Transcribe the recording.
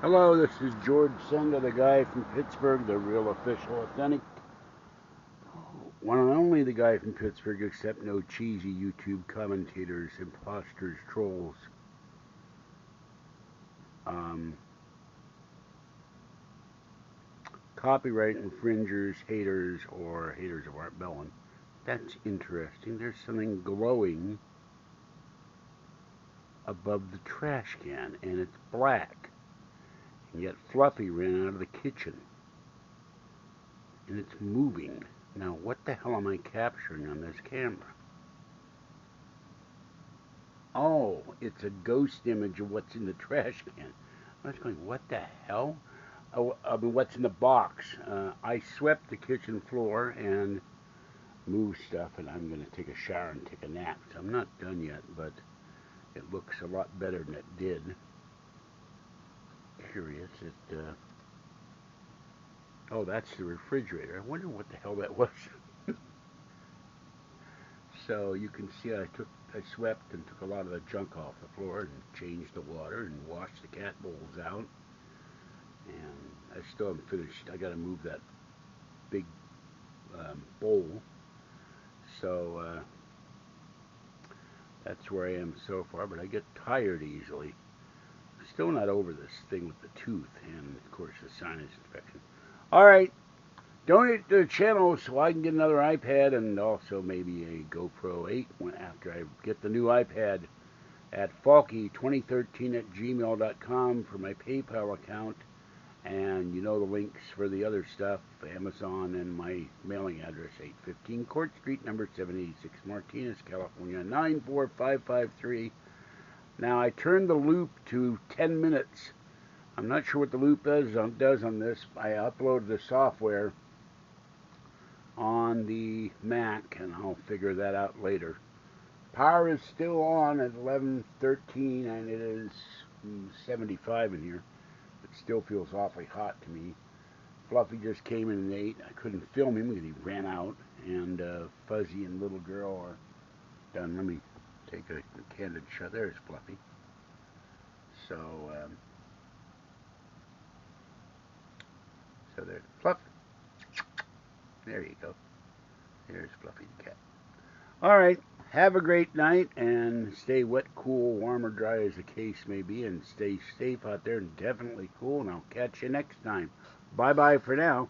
Hello, this is George Senda, the guy from Pittsburgh, the real official, authentic, one and only the guy from Pittsburgh, except no cheesy YouTube commentators, imposters, trolls, um, copyright infringers, haters, or haters of Art Bellin. That's interesting. There's something glowing above the trash can, and it's black. And yet Fluffy ran out of the kitchen, and it's moving. Now, what the hell am I capturing on this camera? Oh, it's a ghost image of what's in the trash can. I was going, what the hell? Oh, I mean, what's in the box? I swept the kitchen floor and moved stuff, and I'm going to take a shower and take a nap. So I'm not done yet, but it looks a lot better than it did. Curious. Oh, that's the refrigerator. I wonder what the hell that was. So you can see I swept and took a lot of the junk off the floor and changed the water and washed the cat bowls out. And I still haven't finished. I got to move that big bowl. So that's where I am so far. But I get tired easily. Still not over this thing with the tooth and, of course, the sinus infection. All right. Donate to the channel so I can get another iPad and also maybe a GoPro 8 after I get the new iPad at falky2013 at gmail.com for my PayPal account. And you know the links for the other stuff, Amazon, and my mailing address, 815 Court Street, number 786, Martinez, California, 94553. Now, I turned the loop to 10 minutes. I'm not sure what the loop does on this. I uploaded the software on the Mac, and I'll figure that out later. Power is still on at 11:13, and it is 75 in here. It still feels awfully hot to me. Fluffy just came in and ate. I couldn't film him because he ran out. And Fuzzy and little girl are done. Let me take a candid shot. There's Fluffy. So, so there's Fluff. There you go. There's Fluffy the cat. All right. Have a great night and stay wet, cool, warm, or dry as the case may be. And stay safe out there and definitely cool. And I'll catch you next time. Bye-bye for now.